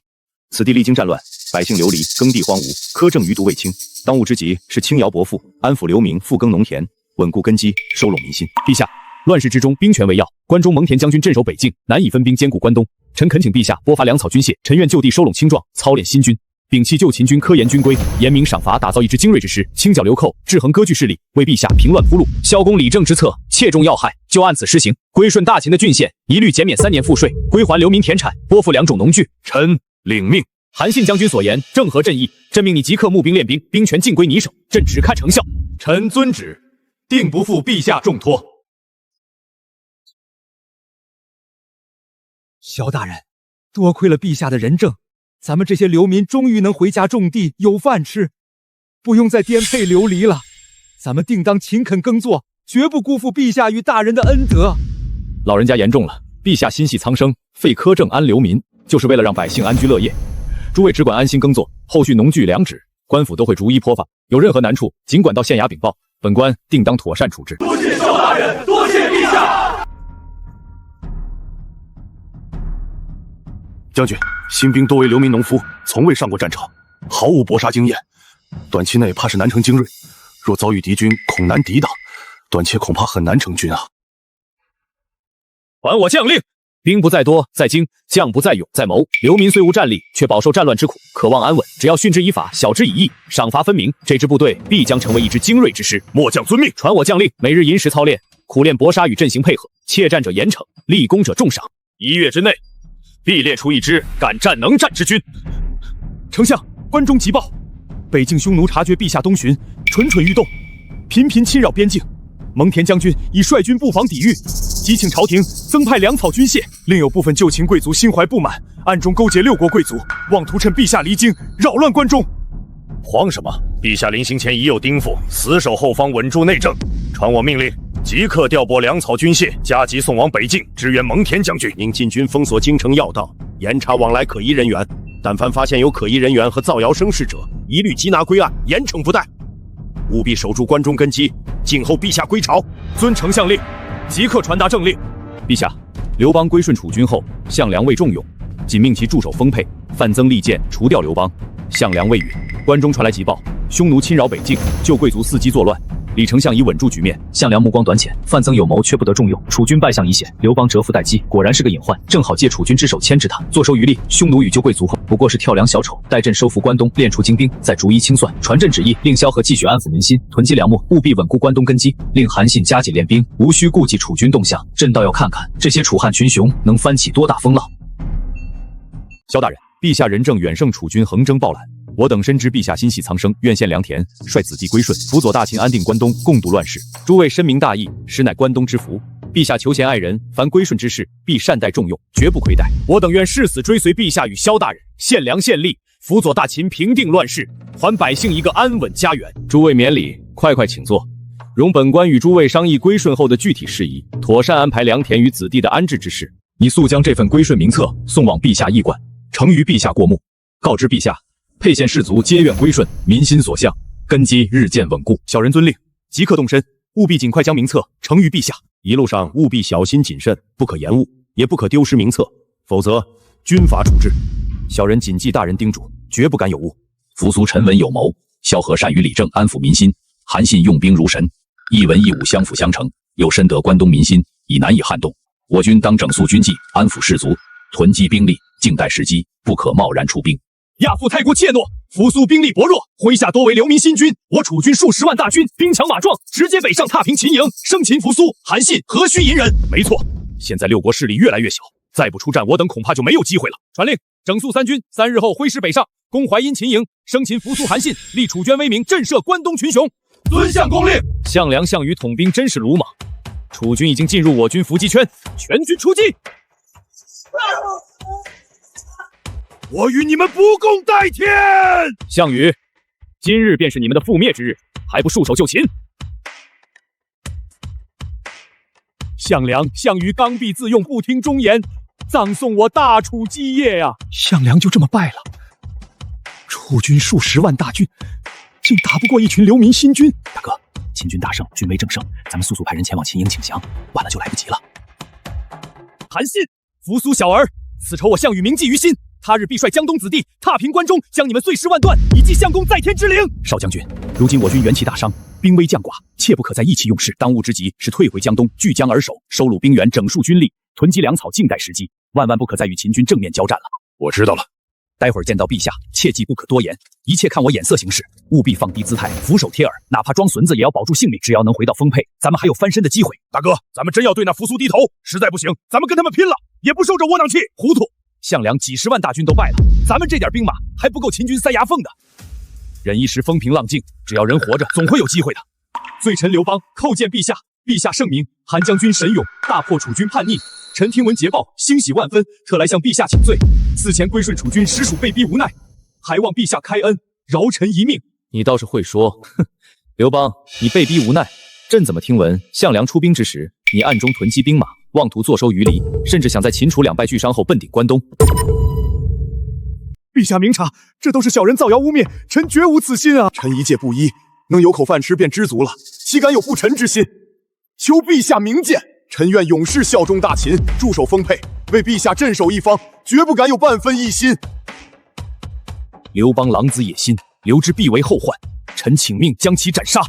此地历经战乱，百姓流离，耕地荒芜，苛政余毒未清。当务之急是轻徭薄赋，安抚流民，复耕农田，稳固根基，收拢民心。陛下，乱世之中，兵权为要。关中蒙恬将军镇守北境，难以分兵兼顾关东。臣恳请陛下拨发粮草军械，臣愿就地收拢青壮，操练新军。摒弃旧秦军科严军规，严明赏罚，打造一支精锐之师，清剿流寇，制衡割据势力，为陛下平乱铺路。萧公理政之策，切中要害，就按此施行。归顺大秦的郡县，一律减免3年赋税，归还流民田产，拨付2种农具。臣领命。韩信将军所言正合朕意，朕命你即刻募兵练兵，兵权尽归你手，朕只看成效。臣遵旨，定不负陛下重托。萧大人，多亏了陛下的仁政，咱们这些流民终于能回家种地，有饭吃，不用再颠沛流离了。咱们定当勤恳耕作，绝不辜负陛下与大人的恩德。老人家言重了，陛下心系苍生，废苛政安流民，就是为了让百姓安居乐业。诸位只管安心耕作，后续农具粮纸，官府都会逐一拨发。有任何难处，尽管到县衙禀报，本官定当妥善处置。多谢萧大人，多谢陛下。将军，新兵多为流民农夫，从未上过战场，毫无搏杀经验，短期内怕是难成精锐。若遭遇敌军，恐难抵挡，短期恐怕很难成军啊！还我将令！兵不在多，在精；将不在勇，在谋。流民虽无战力，却饱受战乱之苦，渴望安稳。只要训之以法，晓之以义，赏罚分明，这支部队必将成为一支精锐之师。末将遵命，传我将令，每日寅时操练，苦练搏杀与阵型配合，怯战者严惩，立功者重赏。1月之内，必练出一支敢战能战之军。丞相，关中急报，北境匈奴察觉陛下东巡，蠢蠢欲动，频频侵扰边境。蒙恬将军已率军布防抵御，急请朝廷增派粮草军械。另有部分旧秦贵族心怀不满，暗中勾结6国贵族，妄图趁陛下离京，扰乱关中。慌什么？陛下临行前已有叮嘱，死守后方，稳住内政。传我命令，即刻调拨粮草军械，加急送往北境，支援蒙恬将军。应禁军封锁京城要道，严查往来可疑人员。但凡发现有可疑人员和造谣生事者，一律缉拿归案，严惩不贷。务必守住关中根基，静候陛下归朝。遵丞相令，即刻传达政令。陛下，刘邦归顺楚军后，项梁未重用，仅命其驻守丰沛，范增利剑，除掉刘邦。项梁未允，关中传来急报，匈奴侵扰北境，旧贵族伺机作乱。李丞相已稳住局面，项梁目光短浅，范增有谋却不得重用，楚军败相已显，刘邦蛰伏待机，果然是个隐患，正好借楚军之手牵制他，坐收渔利。匈奴与旧贵族后不过是跳梁小丑，待朕收复关东，练出精兵，再逐一清算，传朕旨意，令萧何继续安抚民心，囤积粮秣，务必稳固关东根基，令韩信加紧练兵，无需顾忌楚军动向。朕倒要看看这些楚汉群雄能翻起多大风浪。萧大人，陛下仁政远胜楚军横征暴揽。我等深知陛下心系苍生，愿献良田，率子弟归顺，辅佐大秦安定关东，共度乱世。诸位深明大义，实乃关东之福。陛下求贤爱人，凡归顺之事，必善待重用，绝不亏待。我等愿誓死追随陛下与萧大人，献粮献力，辅佐大秦平定乱世，还百姓一个安稳家园。诸位免礼，快快请坐。容本官与诸位商议归顺后的具体事宜，妥善安排良田与子弟的安置之事。你速将这份归顺名册送往陛下驿馆，呈于陛下过目。告知陛下，沛县士卒皆愿归顺，民心所向，根基日渐稳固。小人遵令，即刻动身，务必尽快将名册呈于陛下。一路上务必小心谨慎，不可延误，也不可丢失名册，否则军法处置。小人谨记大人叮嘱，绝不敢有误。扶苏沉稳有谋，萧何善于理政，安抚民心；韩信用兵如神，一文一武相辅相成，又深得关东民心，已难以撼动。我军当整肃军纪，安抚士卒，囤积兵力，静待时机，不可贸然出兵。亚父太过怯懦，扶苏兵力薄弱，麾下多为流民新军，我楚军数10万大军，兵强马壮，直接北上踏平秦营，生擒扶苏。韩信何须隐忍？没错，现在6国势力越来越小，再不出战，我等恐怕就没有机会了。传令，整肃3军，3日后挥师北上，攻淮阴秦营，生擒扶苏韩信，立楚捐威名，震慑关东群雄。遵相公令。项梁、项羽统兵真是鲁莽，楚军已经进入我军伏击圈，全军出击！我与你们不共戴天！项羽，今日便是你们的覆灭之日，还不束手就擒？项梁、项羽刚愎自用，不听忠言，葬送我大楚基业呀！项梁就这么败了？楚军数10万大军，竟打不过一群流民新军。大哥，秦军大胜，军威正盛，咱们速速派人前往秦营请降，晚了就来不及了。韩信，扶苏小儿，此仇我项羽铭记于心。他日必率江东子弟踏平关中，将你们碎尸万段，以祭相公在天之灵。少将军，如今我军元气大伤，兵微将寡，切不可再意气用事。当务之急是退回江东，据江而守，收拢兵员，整肃军力，囤积粮草，静待时机，万万不可再与秦军正面交战了。我知道了。待会儿见到陛下，切记不可多言，一切看我眼色行事，务必放低姿态，俯首帖耳，哪怕装孙子也要保住性命。只要能回到丰沛，咱们还有翻身的机会。大哥，咱们真要对那扶苏低头，实在不行，咱们跟他们拼了，也不受这窝囊气。糊涂！项梁几10万大军都败了，咱们这点兵马还不够秦军塞牙缝的。忍一时风平浪静，只要人活着，总会有机会的。罪臣刘邦叩见陛下，陛下圣明，韩将军神勇，大破楚军叛逆。臣听闻捷报，欣喜万分，特来向陛下请罪。此前归顺楚军，实属被逼无奈，还望陛下开恩，饶臣一命。你倒是会说，哼！刘邦，你被逼无奈，朕怎么听闻项梁出兵之时，你暗中囤积兵马，妄图坐收渔离，甚至想在秦楚两败俱伤后奔顶关东。陛下明察，这都是小人造谣污蔑，臣绝无此心啊！臣一介布衣，能有口饭吃便知足了，岂敢有不臣之心？求陛下明鉴，臣愿永世效忠大秦，驻守丰沛，为陛下镇守一方，绝不敢有半分异心。刘邦狼子野心，刘之必为后患，臣请命将其斩杀。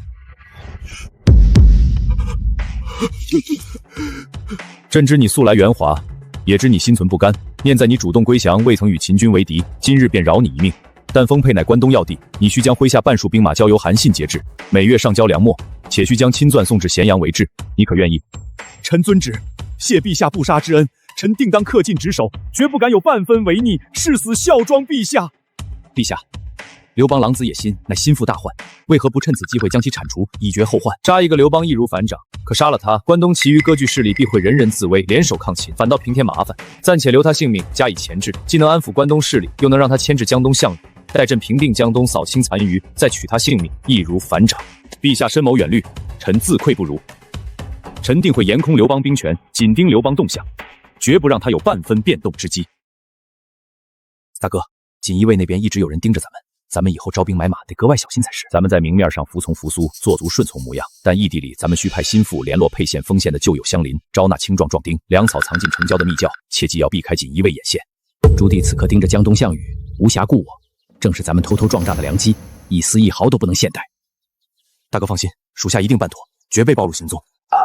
朕知你素来圆滑，也知你心存不甘，念在你主动归降，未曾与秦军为敌，今日便饶你一命。但丰沛乃关东要地，你须将麾下半数兵马交由韩信节制，每月上交粮秣，且须将亲钻送至咸阳为质。你可愿意？臣遵旨，谢陛下不杀之恩，臣定当恪尽职守，绝不敢有半分违逆，誓死效忠陛下。陛下，刘邦狼子野心，乃心腹大患，为何不趁此机会将其铲除，以绝后患？杀一个刘邦易如反掌，可杀了他，关东其余割据势力必会人人自危，联手抗秦，反倒平添麻烦。暂且留他性命，加以钳制，既能安抚关东势力，又能让他牵制江东项羽。待朕平定江东，扫清残余，再取他性命，易如反掌。陛下深谋远虑，臣自愧不如。臣定会严控刘邦兵权，紧盯刘邦动向，绝不让他有半分变动之机。大哥，锦衣卫那边一直有人盯着咱们以后招兵买马得格外小心才是。咱们在明面上服从扶苏，做足顺从模样，但异地里咱们需派心腹联络沛县、丰县的旧友乡邻，招纳青壮壮丁，粮草藏进城郊的密窖，切记要避开锦衣卫眼线。朱棣此刻盯着江东项羽，无暇顾我，正是咱们偷偷壮大的良机，一丝一毫都不能懈怠。大哥放心，属下一定办妥，绝被暴露行踪。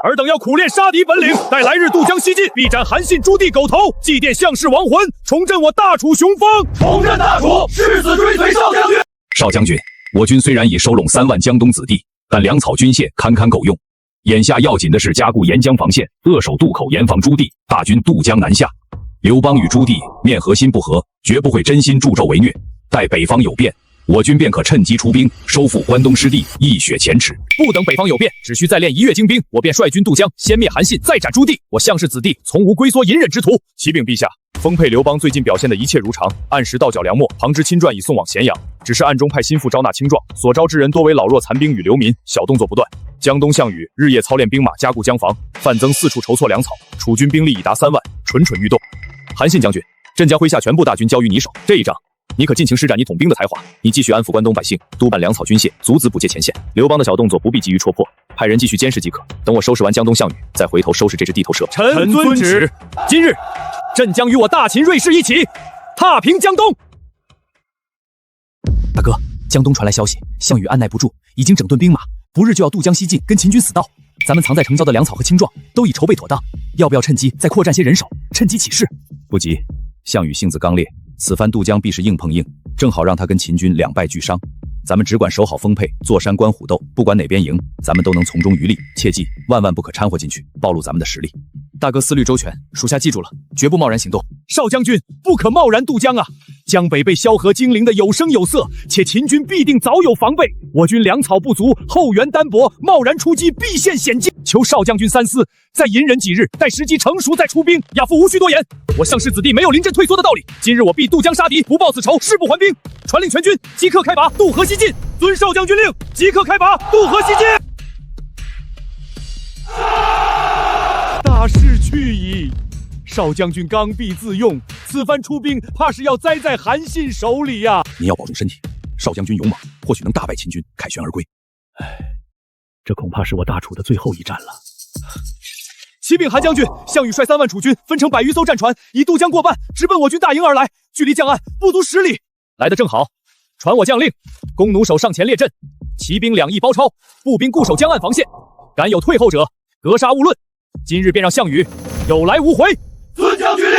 尔等要苦练杀敌本领，待来日渡江西进，必斩韩信、朱棣狗头，祭奠项氏亡魂，重振我大楚雄风。重振大楚，誓死追随少将军。少将军，我军虽然已收拢3万江东子弟，但粮草军械堪堪够用。眼下要紧的是加固沿江防线，扼守渡口，严防朱棣大军渡江南下。刘邦与朱棣面和心不和，绝不会真心助纣为虐。待北方有变，我军便可趁机出兵，收复关东失地，一雪前耻。不等北方有变，只需再练1月精兵，我便率军渡江，先灭韩信，再斩朱棣。我项氏子弟从无龟缩隐忍之徒。启禀陛下，丰沛刘邦最近表现的一切如常，按时到缴粮秣，旁支亲传已送往咸阳，只是暗中派心腹招纳青壮，所招之人多为老弱残兵与流民，小动作不断。江东项羽日夜操练兵马，加固江防，范增四处筹措粮草，楚军兵力已达3万，蠢蠢欲动。韩信将军，朕将麾下全部大军交于你手，这一仗你可尽情施展你统兵的才华，你继续安抚关东百姓，督办粮草军械，足子补借前线。刘邦的小动作不必急于戳破，派人继续监视即可。等我收拾完江东项羽，再回头收拾这只地头蛇。臣遵旨。今日，朕将与我大秦锐士一起踏平江东。大哥，江东传来消息，项羽按耐不住，已经整顿兵马，不日就要渡江西进，跟秦军死斗。咱们藏在城郊的粮草和青壮都已筹备妥当，要不要趁机再扩战些人手，趁机起事？不急，项羽性子刚烈，此番渡江必是硬碰硬，正好让他跟秦军两败俱伤。咱们只管守好丰沛，坐山观虎斗，不管哪边赢，咱们都能从中渔利。切记，万万不可掺和进去，暴露咱们的实力。大哥思虑周全，属下记住了，绝不贸然行动。少将军，不可贸然渡江啊！江北被萧何精灵的有声有色，且秦军必定早有防备。我军粮草不足，后援单薄，贸然出击必陷险境。求少将军三思，再隐忍几日，待时机成熟再出兵。亚父无需多言，我项氏子弟没有临阵退缩的道理。今日我必渡江杀敌，不报此仇，誓不还兵。传令全军即刻开拔，渡河西进。遵少将军令，即刻开拔，渡河西进。大势去矣，少将军刚愎自用，此番出兵，怕是要栽在韩信手里呀！您要保重身体，少将军勇猛，或许能大败秦军，凯旋而归。这恐怕是我大楚的最后一战了。启禀韩将军，项羽率3万楚军分成100余艘战船，已渡江过半，直奔我军大营而来，距离江岸不足10里。来得正好，传我将令，弓弩手上前列阵，骑兵2翼包抄，步兵固守江岸防线，敢有退后者，格杀勿论。今日便让项羽有来无回。遵将军令。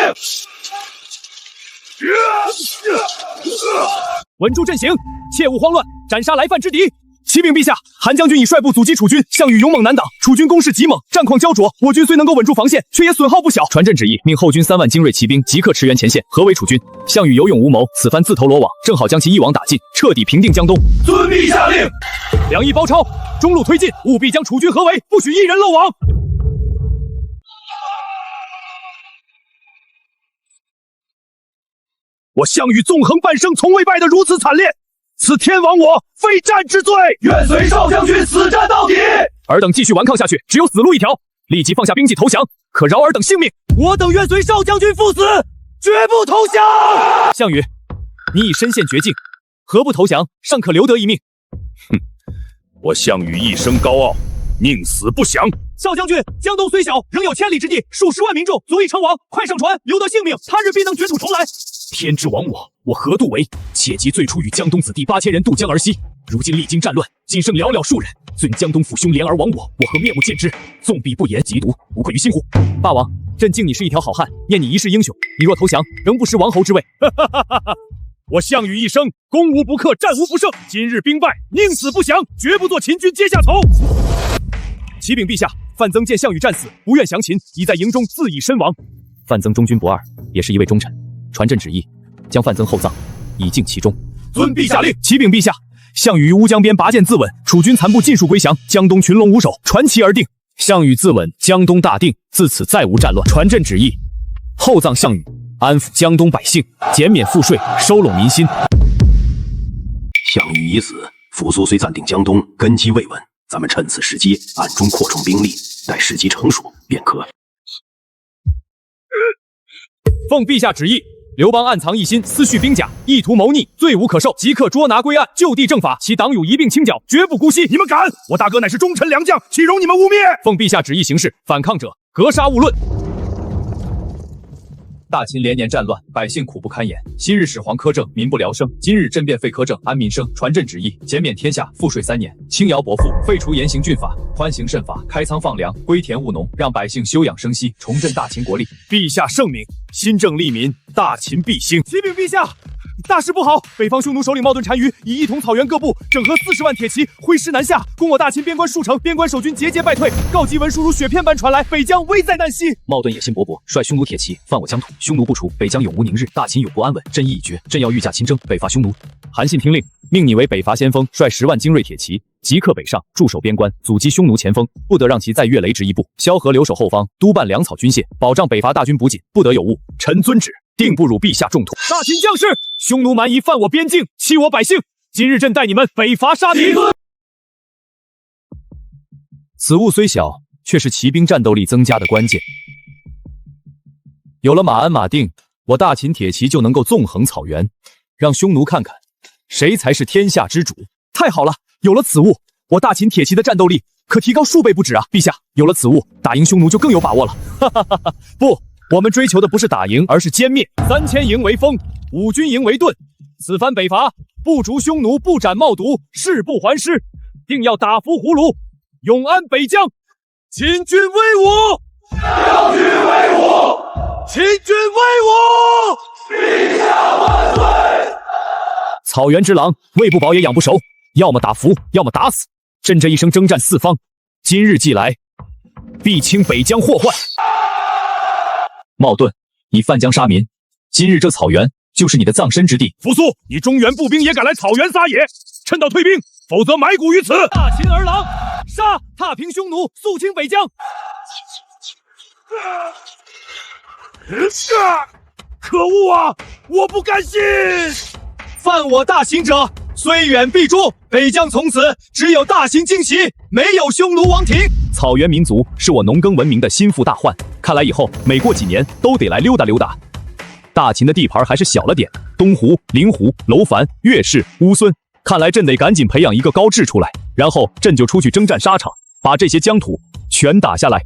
稳住阵型，切勿慌乱，斩杀来犯之敌。启禀陛下，韩将军已率部阻击楚军，项羽勇猛难挡，楚军攻势极猛，战况焦灼，我军虽能够稳住防线，却也损耗不小。传朕旨意，命后军3万精锐骑兵即刻驰援前线，合围楚军。项羽有勇无谋，此番自投罗网，正好将其一网打尽，彻底平定江东。遵陛下令。2翼包抄，中路推进，务必将楚军合围，不许一人漏网。我项羽纵横半生，从未败得如此惨烈，此天亡我，非战之罪。愿随少将军死战到底。尔等继续顽抗下去，只有死路一条。立即放下兵器投降，可饶尔等性命。我等愿随少将军赴死，绝不投降。项羽，你已身陷绝境，何不投降？尚可留得一命。哼，我项羽一生高傲，宁死不降。少将军，江东虽小，仍有千里之地，数十万民众足以称王。快上船，留得性命，他日必能卷土重来。天之亡我何度为？切记最初与江东子弟8000人渡江而西，如今历经战乱，仅剩寥寥数人。尊江东父兄连而亡我何面目见之？纵必不言，极毒，无愧于心乎？霸王，朕敬你是一条好汉，念你一世英雄。你若投降，仍不失王侯之位。我项羽一生攻无不克，战无不胜。今日兵败，宁死不降，绝不做秦军阶下囚。启禀陛下，范增见项羽战死，不愿降秦，已在营中自缢身亡。范增忠君不二，也是一位忠臣。传朕旨意，将范增厚葬，以敬其忠。遵陛下令。启禀陛下，项羽于乌江边拔剑自刎，楚军残部尽数归降，江东群龙无首，传奇而定。项羽自刎，江东大定，自此再无战乱。传朕旨意，厚葬项羽，安抚江东百姓，减免赋税，收拢民心。项羽已死，扶苏虽暂定江东，根基未稳，咱们趁此时机暗中扩充兵力，待时机成熟便可。奉陛下旨意，刘邦暗藏一心，私蓄兵甲，意图谋逆，罪无可受，即刻捉拿归案，就地正法，其党羽一并清剿，绝不姑息。你们敢？我大哥乃是忠臣良将，岂容你们污蔑？奉陛下旨意行事，反抗者格杀勿论。大秦连年战乱，百姓苦不堪言。昔日始皇苛政，民不聊生；今日朕便废苛政，安民生。传朕旨意，减免天下赋税3年，轻徭薄赋，废除严刑峻法，宽刑慎法，开仓放粮，归田务农，让百姓休养生息，重振大秦国力。陛下圣明，新政利民，大秦必兴。启禀陛下，大事不好！北方匈奴首领冒顿单于已一统草原各部，整合40万铁骑，挥师南下，攻我大秦边关数城。边关守军节节败退，告急文书如雪片般传来，北疆危在旦夕。冒顿野心勃勃，率匈奴铁骑犯我疆土，匈奴不除，北疆永无宁日，大秦永不安稳。朕意已决，朕要御驾亲征，北伐匈奴。韩信听令，命你为北伐先锋，率10万精锐铁骑，即刻北上，驻守边关，阻击匈奴前锋，不得让其再越雷池一步。萧何留守后方，督办粮草军械，保障北伐大军补给，不得有误。臣遵旨，定不辱陛下重土。大秦将士，匈奴蛮夷犯我边境，欺我百姓，今日朕带你们北伐杀敌。此物虽小，却是骑兵战斗力增加的关键。有了马鞍马定，我大秦铁骑就能够纵横草原，让匈奴看看谁才是天下之主。太好了，有了此物，我大秦铁骑的战斗力可提高数倍不止啊！陛下，有了此物，打赢匈奴就更有把握了。哈哈哈哈！不，我们追求的不是打赢，而是歼灭。3000营为锋，5军营为盾。此番北伐，不逐匈奴，不斩冒渎，誓不还师，定要打服胡虏，永安北疆。秦军威武！辽军威武！秦军威武！陛下万岁！草原之狼，喂不饱也养不熟，要么打服，要么打死。朕这一生征战四方，今日既来，必清北疆祸患。冒顿，你犯疆杀民，今日这草原就是你的葬身之地。扶苏，你中原步兵也敢来草原撒野，趁早退兵，否则埋骨于此。大秦儿郎，杀！踏平匈奴，肃清北疆。可恶啊！我不甘心！犯我大秦者，虽远必诛。北疆从此只有大秦旌旗，没有匈奴王庭。草原民族是我农耕文明的心腹大患，看来以后每过几年都得来溜达溜达。大秦的地盘还是小了点，东胡、灵狐、楼烦、岳氏、乌孙，看来朕得赶紧培养一个高智出来，然后朕就出去征战沙场，把这些疆土全打下来。